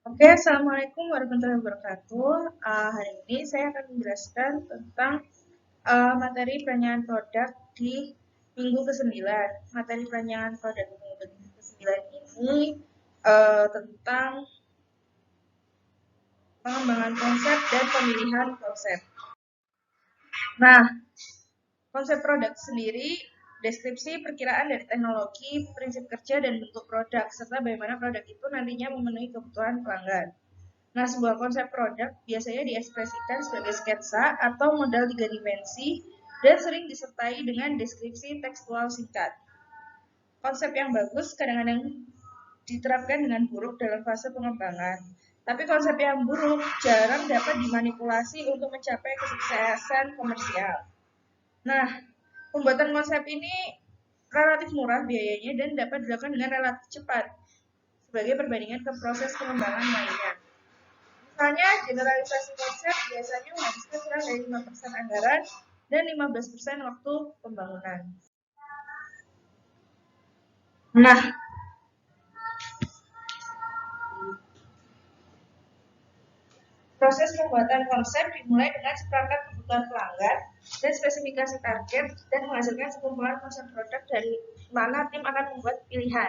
Oke, Assalamualaikum warahmatullahi wabarakatuh. Hari ini saya akan menjelaskan tentang materi perancangan produk di minggu ke-9. Materi perancangan produk di minggu ke-9 ini tentang pengembangan konsep dan pemilihan konsep. Nah, konsep produk sendiri, deskripsi perkiraan dari teknologi, prinsip kerja, dan bentuk produk, serta bagaimana produk itu nantinya memenuhi kebutuhan pelanggan. Nah, sebuah konsep produk biasanya diekspresikan sebagai sketsa atau model 3 dimensi dan sering disertai dengan deskripsi tekstual singkat. Konsep yang bagus kadang-kadang diterapkan dengan buruk dalam fase pengembangan. Tapi konsep yang buruk jarang dapat dimanipulasi untuk mencapai kesuksesan komersial. Nah, pembuatan konsep ini relatif murah biayanya dan dapat dilakukan dengan relatif cepat sebagai perbandingan ke proses pengembangan lainnya. Misalnya, generalisasi konsep biasanya menghabiskan kurang dari 5% anggaran dan 15% waktu pembangunan. Nah, proses pembuatan konsep dimulai dengan seperangkat kebutuhan pelanggan dan spesifikasi target dan menghasilkan sekumpulan konsep produk dari mana tim akan membuat pilihan.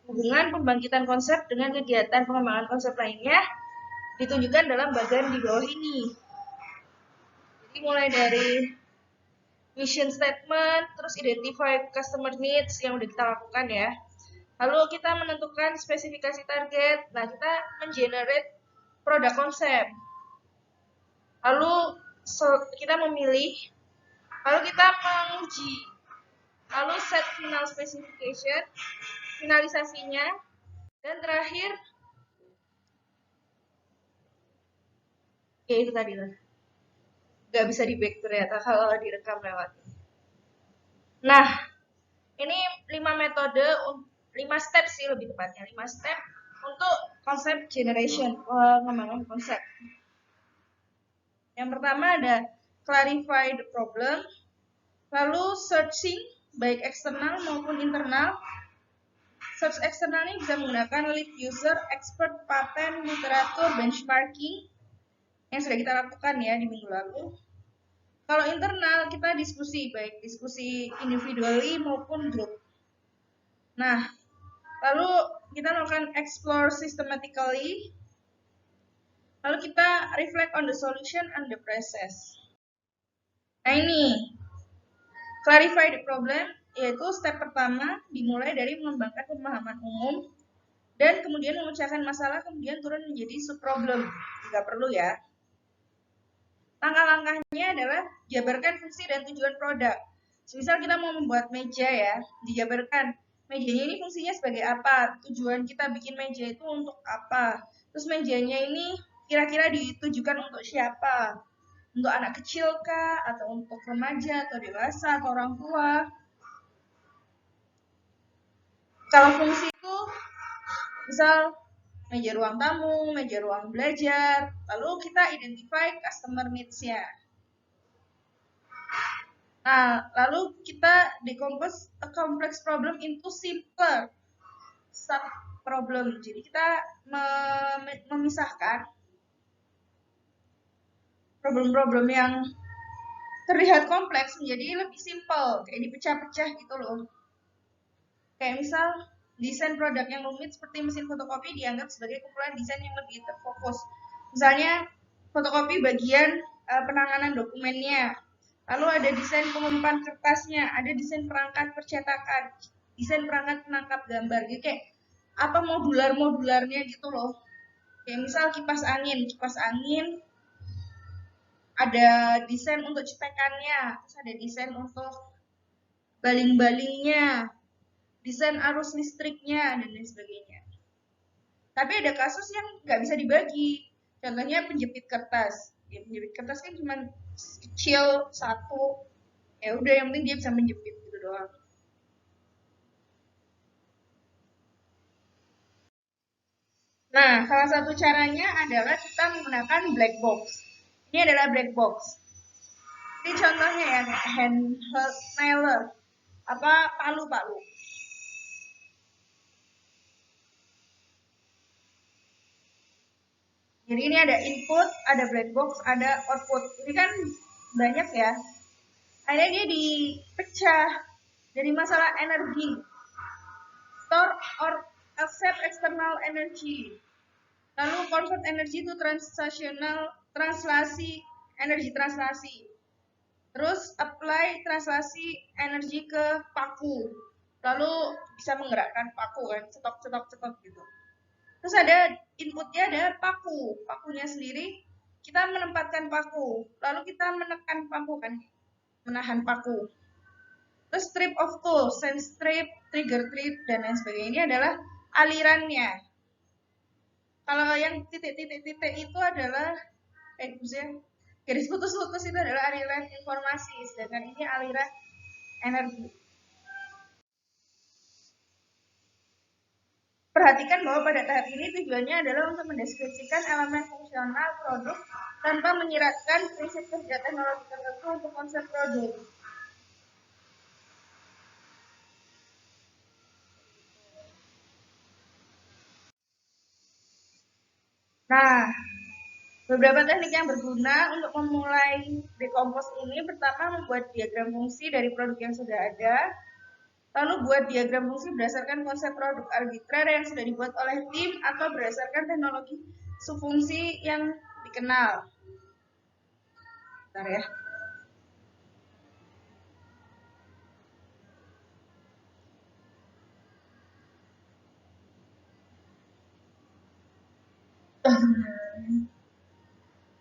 Hubungan pembangkitan konsep dengan kegiatan pengembangan konsep lainnya ditunjukkan dalam bagian di bawah ini. Jadi mulai dari mission statement, terus identify customer needs yang udah kita lakukan ya. Lalu kita menentukan spesifikasi target. Nah, kita mengenerate produk konsep. Lalu kita memilih, lalu kita menguji. Lalu set final specification, finalisasinya, dan terakhir ya itu tadi lah. Gak bisa di back ternyata kalau direkam lewat. Nah, ini 5 metode, 5 step sih lebih tepatnya, 5 step untuk konsep generation, pengembangan konsep. Yang pertama ada clarify the problem, lalu searching baik eksternal maupun internal. Search eksternal ini bisa menggunakan lead user, expert, patent, literatur, benchmarking yang sudah kita lakukan ya di minggu lalu. Kalau internal kita diskusi, baik diskusi individually maupun group. Nah, lalu kita melakukan explore systematically. Lalu kita reflect on the solution and the process. Nah ini, clarify the problem, yaitu step pertama dimulai dari mengembangkan pemahaman umum dan kemudian memecahkan masalah, kemudian turun menjadi subproblem jika perlu ya. Langkah-langkahnya adalah jabarkan fungsi dan tujuan produk. Misal kita mau membuat meja ya, dijabarkan mejanya ini fungsinya sebagai apa, tujuan kita bikin meja itu untuk apa, terus mejanya ini kira-kira ditujukan untuk siapa, untuk anak kecil kah, atau untuk remaja, atau dewasa, atau orang tua. Kalau fungsi itu, misal meja ruang tamu, meja ruang belajar, lalu kita identify customer needs-nya. Nah, lalu kita decompose a complex problem into simpler sub problem. Jadi kita memisahkan problem-problem yang terlihat kompleks menjadi lebih simpel, kayak dipecah-pecah gitu loh. Kayak misal desain produk yang rumit seperti mesin fotokopi dianggap sebagai kumpulan desain yang lebih terfokus. Misalnya fotokopi bagian penanganan dokumennya, lalu ada desain pengumpahan kertasnya, ada desain perangkat percetakan, desain perangkat penangkap gambar. Jadi kayak apa modularnya gitu loh. Kayak misal kipas angin ada desain untuk cetekannya, terus ada desain untuk baling-balingnya, desain arus listriknya, dan lain sebagainya. Tapi ada kasus yang nggak bisa dibagi. Contohnya penjepit kertas. Ya, penjepit kertas kan cuma kecil satu. Ya udah, yang penting dia bisa menjepit gitu doang. Nah, salah satu caranya adalah kita menggunakan black box. Ini adalah black box. Ini contohnya ya, hand nailer, apa palu-palu. Jadi ini ada input, ada black box, ada output. Ini kan banyak ya. Akhirnya dia dipecah dari masalah energi. Store or accept external energy. Lalu convert energy to translasi, energi translasi. Terus apply translasi energi ke paku. Lalu bisa menggerakkan paku kan, cetok gitu. Terus ada inputnya, ada paku. Pakunya sendiri kita menempatkan paku. Lalu kita menekan paku kan, menahan paku. Terus strip of tool, sense strip, trigger trip, dan lain sebagainya. Ini adalah alirannya. Kalau yang titik-titik itu adalah garis putus-putus itu adalah aliran informasi, sedangkan ini aliran energi. Perhatikan bahwa pada tahap ini tujuannya adalah untuk mendeskripsikan elemen fungsional produk tanpa menyiratkan prinsip kerja teknologi tertentu untuk konsep produk. Nah, beberapa teknik yang berguna untuk memulai dekompos ini, pertama membuat diagram fungsi dari produk yang sudah ada, lalu buat diagram fungsi berdasarkan konsep produk arbitrer yang sudah dibuat oleh tim atau berdasarkan teknologi subfungsi yang dikenal. Bentar ya.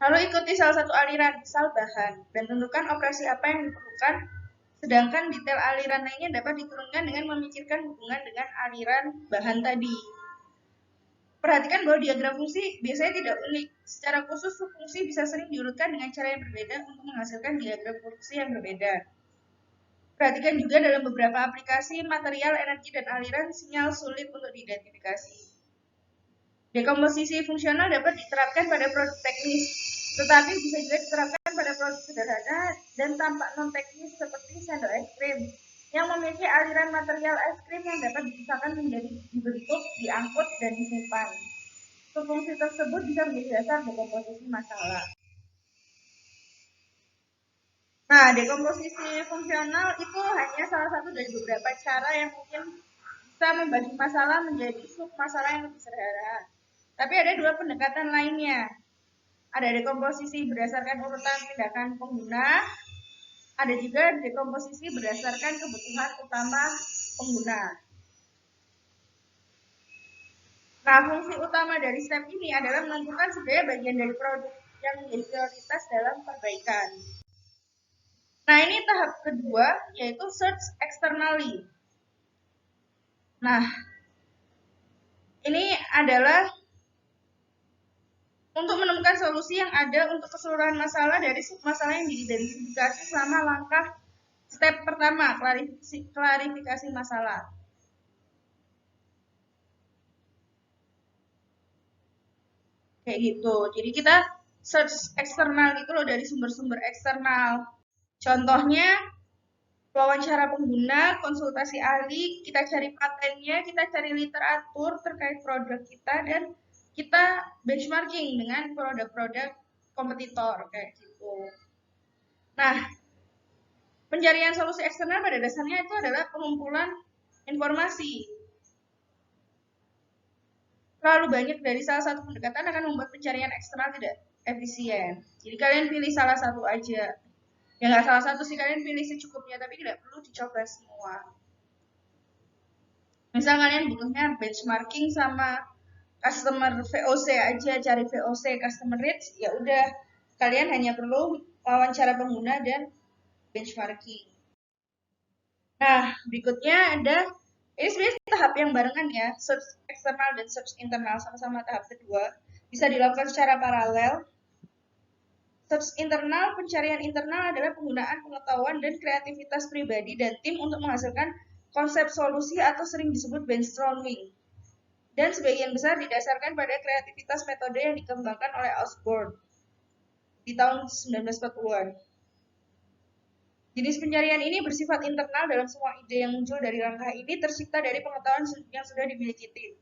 Lalu ikuti salah satu aliran, misal bahan, dan tentukan operasi apa yang diperlukan, sedangkan detail aliran lainnya dapat diturunkan dengan memikirkan hubungan dengan aliran bahan tadi. Perhatikan bahwa diagram fungsi biasanya tidak unik. Secara khusus, fungsi bisa sering diurutkan dengan cara yang berbeda untuk menghasilkan diagram fungsi yang berbeda. Perhatikan juga dalam beberapa aplikasi, material, energi, dan aliran sinyal sulit untuk diidentifikasi. Dekomposisi fungsional dapat diterapkan pada produk teknis, tetapi bisa juga diterapkan pada produk sederhana dan tampak non-teknis seperti sendok es krim yang memiliki aliran material es krim yang dapat dipisahkan menjadi dibentuk, diangkut, dan disimpan. Fungsi tersebut bisa menjadi dasar dekomposisi masalah. Nah, dekomposisi fungsional itu hanya salah satu dari beberapa cara yang mungkin bisa membagi masalah menjadi sub-masalah yang lebih sederhana. Tapi ada dua pendekatan lainnya. Ada dekomposisi berdasarkan urutan tindakan pengguna, ada juga dekomposisi berdasarkan kebutuhan utama pengguna. Nah, fungsi utama dari step ini adalah menentukan sebenarnya bagian dari produk yang menjadi prioritas dalam perbaikan. Nah, ini tahap kedua, yaitu search externally. Nah, ini adalah untuk menemukan solusi yang ada untuk keseluruhan masalah dari submasalah yang diidentifikasi selama langkah step pertama, klarifikasi masalah. Kayak gitu. Jadi kita search eksternal gitu loh, dari sumber-sumber eksternal. Contohnya wawancara pengguna, konsultasi ahli, kita cari patennya, kita cari literatur terkait produk kita, dan kita benchmarking dengan produk-produk kompetitor kayak gitu. Nah, pencarian solusi eksternal pada dasarnya itu adalah pengumpulan informasi. Terlalu banyak dari salah satu pendekatan akan membuat pencarian eksternal tidak efisien. Jadi kalian pilih salah satu aja. Ya nggak salah satu sih, kalian pilih secukupnya, tapi tidak perlu dicoba semua. Misal kalian butuhnya benchmarking sama customer VOC aja, cari VOC customer reach, ya udah kalian hanya perlu wawancara pengguna dan benchmarking. Nah, berikutnya ada, ini sebenarnya tahap yang barengan ya, search eksternal dan search internal, sama-sama tahap kedua. Bisa dilakukan secara paralel. Search internal, pencarian internal adalah penggunaan pengetahuan dan kreativitas pribadi dan tim untuk menghasilkan konsep solusi atau sering disebut brainstorming. Dan sebagian besar didasarkan pada kreativitas metode yang dikembangkan oleh Osborne di tahun 1940-an. Jenis pencarian ini bersifat internal dalam semua ide yang muncul dari langkah ini tercipta dari pengetahuan yang sudah dimiliki tim.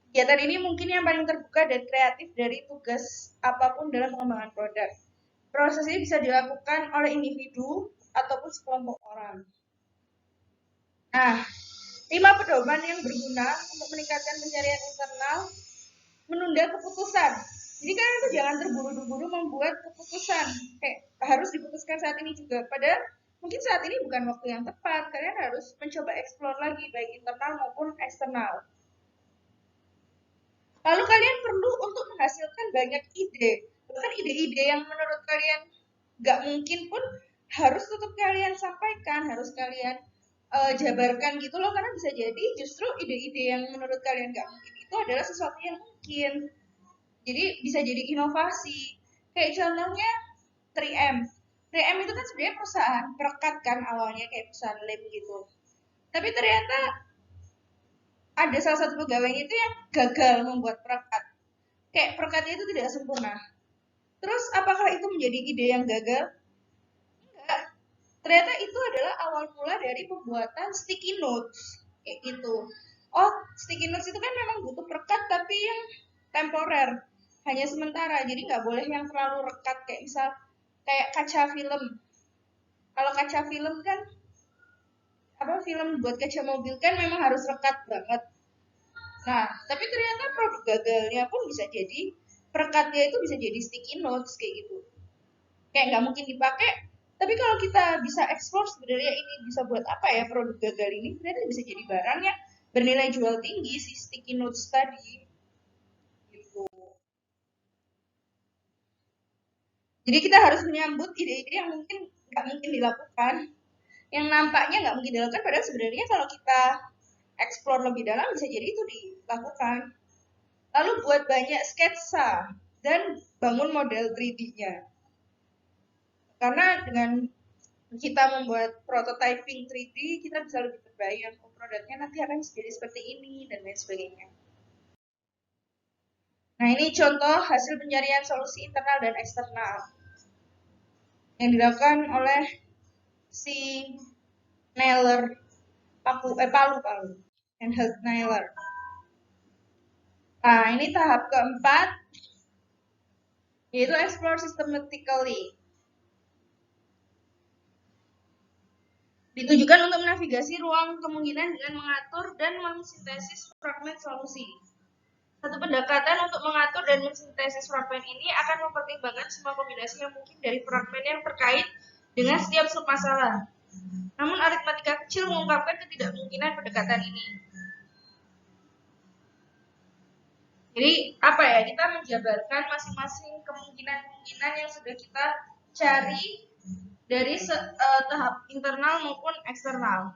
Kegiatan ini mungkin yang paling terbuka dan kreatif dari tugas apapun dalam pengembangan produk. Proses ini bisa dilakukan oleh individu ataupun sekelompok orang. Nah, 5 pedoman yang berguna untuk meningkatkan pencarian internal. Menunda keputusan. Jadi kalian tuh jangan terburu-buru membuat keputusan. Kayak harus diputuskan saat ini juga. Padahal mungkin saat ini bukan waktu yang tepat. Kalian harus mencoba explore lagi baik internal maupun eksternal. Lalu kalian perlu untuk menghasilkan banyak ide. Bahkan ide-ide yang menurut kalian nggak mungkin pun harus tetap kalian sampaikan, harus kalian jabarkan gitu loh. Karena bisa jadi justru ide-ide yang menurut kalian nggak mungkin itu adalah sesuatu yang mungkin. Jadi bisa jadi inovasi. Kayak contohnya 3M. 3M itu kan sebenarnya perusahaan perekat kan awalnya kayak perusahaan lem gitu. Tapi ternyata ada salah satu pegawainya itu yang gagal membuat perekat. Kayak perekatnya itu tidak sempurna. Terus apakah itu menjadi ide yang gagal? Enggak. Ternyata itu adalah awal mula dari pembuatan sticky notes. Kayak gitu. Oh, sticky notes itu kan memang butuh perekat tapi yang temporer. Hanya sementara. Jadi nggak boleh yang terlalu rekat. Kayak misal kayak kaca film. Kalau kaca film kan apa film buat kaca mobil kan memang harus rekat banget. Nah, tapi ternyata produk gagalnya pun bisa jadi perekatnya itu bisa jadi sticky notes kayak gitu. Kayak nggak mungkin dipakai. Tapi kalau kita bisa explore sebenarnya ini bisa buat apa ya produk gagal ini, ternyata bisa jadi barang yang bernilai jual tinggi si sticky notes tadi. Gitu. Jadi kita harus menyambut ide-ide yang mungkin nggak mungkin dilakukan, yang nampaknya nggak mungkin dilakukan, padahal sebenarnya kalau kita explore lebih dalam bisa jadi itu dilakukan. Lalu buat banyak sketsa dan bangun model 3D-nya. Karena dengan kita membuat prototyping 3D, kita bisa lebih terbayang oh, produknya nanti akan jadi seperti ini dan lain sebagainya. Nah, ini contoh hasil pencarian solusi internal dan eksternal yang dilakukan oleh si Naylor, Palu, Handheld Naylor. Nah, ini tahap keempat, yaitu explore systematically. Ditujukan untuk menavigasi ruang kemungkinan dengan mengatur dan mensintesis fragmen solusi. Satu pendekatan untuk mengatur dan mensintesis fragmen ini akan mempertimbangkan semua kombinasi yang mungkin dari fragmen yang terkait dengan setiap submasalah. Namun aritmatika kecil mengungkapkan ketidakmungkinan pendekatan ini. Jadi apa ya, kita menjabarkan masing-masing kemungkinan-kemungkinan yang sudah kita cari dari tahap internal maupun eksternal.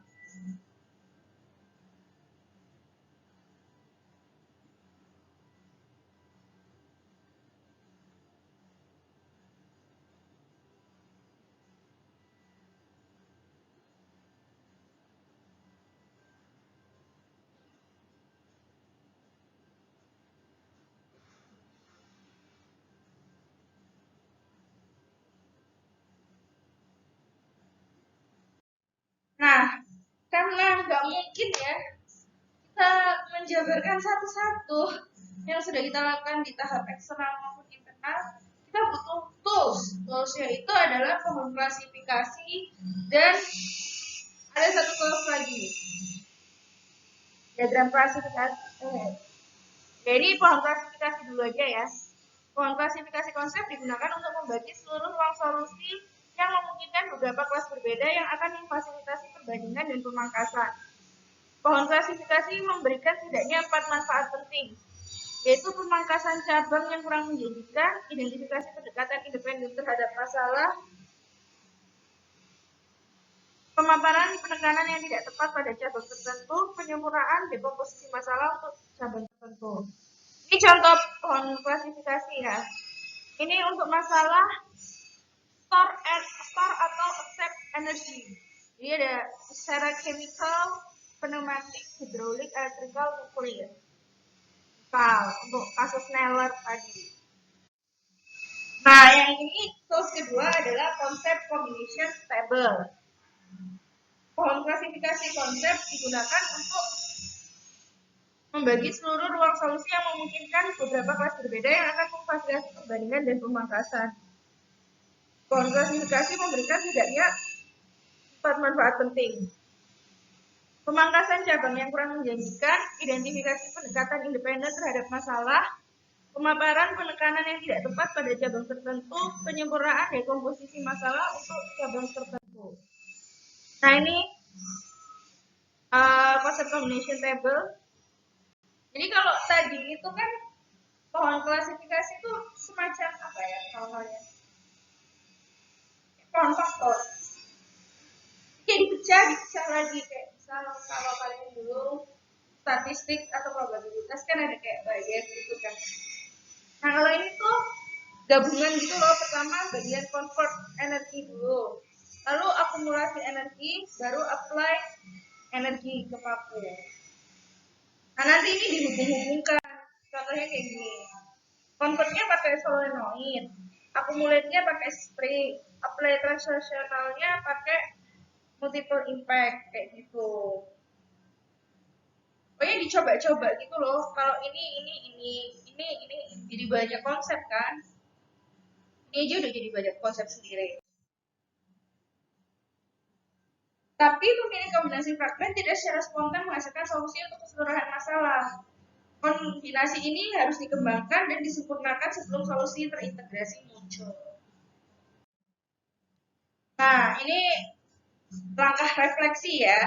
Nah, karena nggak mungkin ya kita menjabarkan satu-satu yang sudah kita lakukan di tahap eksternal maupun internal, kita butuh tools. Toolsnya itu adalah pohon klasifikasi dan ada satu tools lagi, diagram klasifikasi. Jadi pohon klasifikasi dulu aja ya. Pohon klasifikasi konsep digunakan untuk membagi seluruh ruang solusi yang memungkinkan beberapa kelas berbeda yang akan memfasilitasi perbandingan dan pemangkasan. Pohon klasifikasi memberikan setidaknya 4 manfaat penting, yaitu pemangkasan cabang yang kurang menjanjikan, identifikasi pendekatan independen terhadap masalah, pemaparan penekanan yang tidak tepat pada cabang tertentu, penyempurnaan dekomposisi masalah untuk cabang tertentu. Ini contoh pohon klasifikasi ya. Ini untuk masalah store atau accept energy. Jadi ada secara chemical, pneumatic, hydraulic, electrical, nuclear. Untuk kasus Naylor tadi. Nah, yang ini tools kedua adalah konsep combination table. Pohon klasifikasi konsep digunakan untuk Membagi seluruh ruang solusi yang memungkinkan beberapa kelas berbeda yang akan memfasilitasi perbandingan dan pemangkasan. Klasifikasi memberikan setidaknya 4 manfaat penting. Pemangkasan cabang yang kurang menjanjikan, identifikasi pendekatan independen terhadap masalah, pemaparan penekanan yang tidak tepat pada cabang tertentu, penyempurnaan dekomposisi masalah untuk cabang tertentu. Nah ini konsep combination table. Jadi kalau tadi itu kan pohon klasifikasi itu semacam apa ya namanya? Pohon faktor. Jadi dipecah lagi kayak misal kalau kalian dulu statistik atau probabilitas kan ada kayak bagian gitu kan. Nah kalau ini tuh gabungan gitu loh, pertama bagian convert energi dulu, lalu akumulasi energi, baru apply energi ke paku. Nah nanti ini dihubung-hubungkan, contohnya kayak gini, convertnya pakai solenoid, akumulasinya pakai spring, apply transactionalnya pakai multiple impact kayak gitu. Pokoknya dicoba-coba gitu loh. Kalau ini jadi banyak konsep kan. Ini aja udah jadi banyak konsep sendiri. Tapi pemilih kombinasi fragmen tidak secara spontan menghasilkan solusi untuk keseluruhan masalah. Kombinasi ini harus dikembangkan dan disempurnakan sebelum solusi terintegrasi muncul. Nah, ini langkah refleksi ya.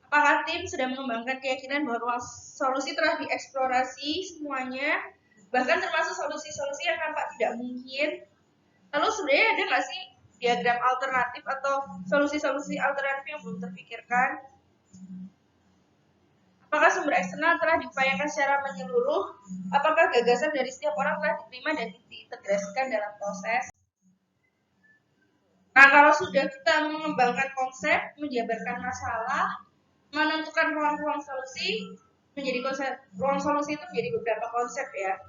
Apakah tim sedang mengembangkan keyakinan bahwa solusi telah dieksplorasi semuanya, bahkan termasuk solusi-solusi yang nampak tidak mungkin? Lalu sebenarnya ada nggak sih diagram alternatif atau solusi-solusi alternatif yang belum terpikirkan? Apakah sumber eksternal telah diupayakan secara menyeluruh? Apakah gagasan dari setiap orang telah diterima dan diintegrasikan dalam proses? Nah, kalau sudah kita mengembangkan konsep, menjabarkan masalah, menentukan ruang-ruang solusi, menjadi konsep ruang solusi itu menjadi beberapa konsep ya.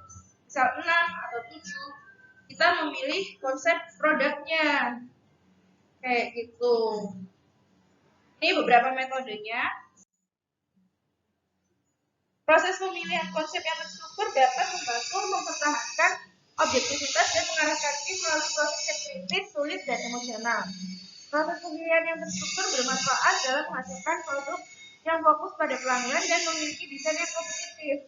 Misal 6 atau 7, kita memilih konsep produknya. Kayak gitu. Ini beberapa metodenya. Proses pemilihan konsep yang terstruktur dapat membantu mempertahankan objektivitas dan mengarahkan tim melalui proses yang kritis, sulit, dan emosional. Proses pemilihan yang terstruktur bermanfaat dalam menghasilkan produk yang fokus pada pelanggan dan memiliki desain yang kompetitif.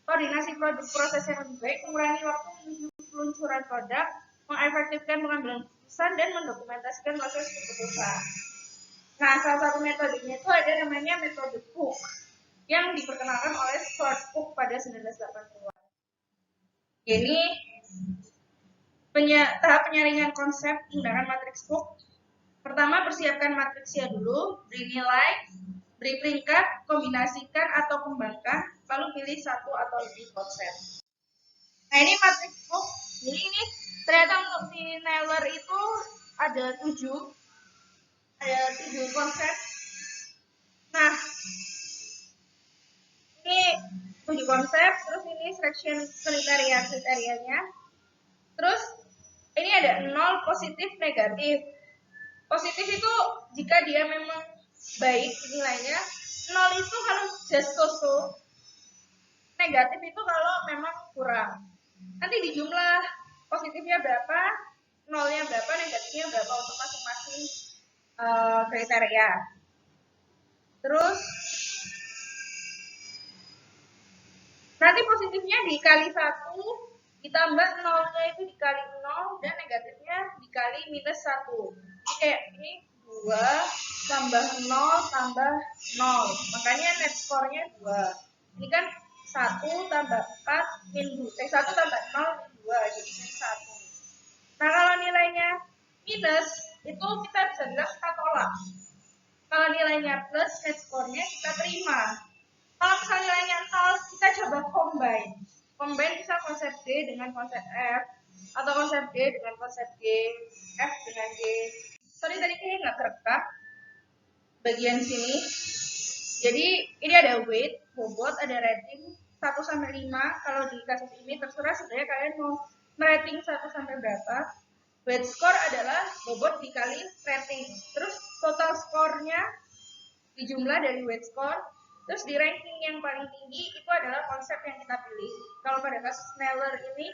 Koordinasi produk proses yang lebih baik, mengurangi waktu menuju peluncuran produk, mengefektifkan pengambilan keputusan, dan mendokumentasikan proses keputusan. Nah, salah satu metodenya itu ada namanya metode Cook yang diperkenalkan oleh Stuart Cook pada 1980-an. Ini tahap penyaringan konsep menggunakan matriks Cook. Pertama, persiapkan matriksnya dulu, beri nilai, beri peringkat, kombinasikan atau kembangkan, lalu pilih satu atau lebih konsep. Nah, ini matriks Cook. Jadi ini ternyata untuk si Naylor itu ada 7 konsep. Nah, ini 7 konsep, terus ini selection kriterianya. Terus ini ada 0, positif, negatif. Positif itu jika dia memang baik nilainya, 0 itu kalau just so. Negatif itu kalau memang kurang. Nanti di jumlah positifnya berapa, nolnya berapa, negatifnya berapa untuk masing-masing kriteria. Terus nanti positifnya dikali 1, ditambah nolnya itu dikali 0, dan negatifnya dikali minus 1. Jadi kayak ini 2 tambah 0 tambah 0. Makanya net score-nya 2. Ini kan 1 tambah 4 min 2. 1 tambah 0 min 2. Jadi min 1. Nah, kalau nilainya minus, itu kita bisa bilang kita tolak. Kalau nilainya plus, net score-nya kita terima. Kalau misalnya nilainya 0, kita coba combine. Combine bisa konsep D dengan konsep F, atau konsep D dengan konsep G, F dengan G. Sorry, tadi kayaknya nggak kerekam bagian sini. Jadi ini ada weight, bobot, ada rating 1-5. Kalau di kasus ini terserah sebenarnya kalian mau merating 1 sampai berapa. Weight score adalah bobot dikali rating. Terus total score-nya dijumlah dari weight score Terus di ranking yang paling tinggi itu adalah konsep yang kita pilih. Kalau pada kasus Sneller ini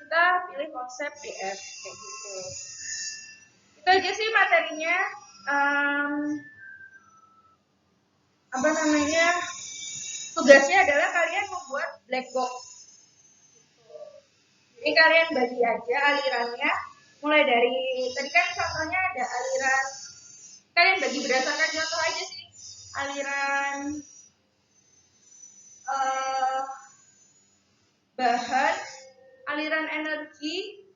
kita pilih konsep DF kayak gitu. Itu aja sih materinya. Apa namanya? Tugasnya adalah kalian membuat black box. Jadi kalian bagi aja alirannya, mulai dari tadi kan contohnya ada aliran, kalian bagi berdasarkan contoh aja sih, aliran bahan, aliran energi,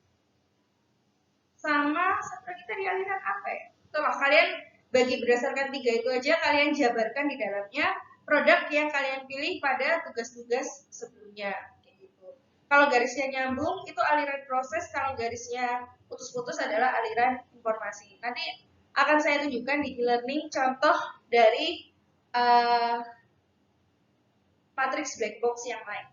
sama satu lagi tadi aliran apa ya? Tuh kalian bagi berdasarkan 3 itu aja, kalian jabarkan di dalamnya produk yang kalian pilih pada tugas-tugas sebelumnya. Kalau garisnya nyambung itu aliran proses, kalau garisnya putus-putus adalah aliran informasi. Nanti akan saya tunjukkan di e-learning contoh dari matriks black box yang lain.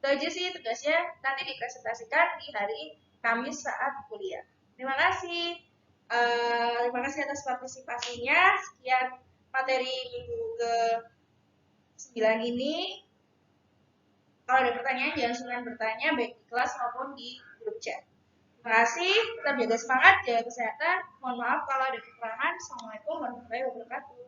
Itu aja sih tugasnya, nanti dipresentasikan di hari Kamis saat kuliah. Terima kasih. Terima kasih atas partisipasinya. Sekian materi minggu ke-9 ini. Kalau ada pertanyaan, jangan sungkan bertanya, baik di kelas maupun di grup chat. Terima kasih, tetap jaga semangat, jaga kesehatan. Mohon maaf kalau ada kekurangan. Assalamualaikum warahmatullahi wabarakatuh.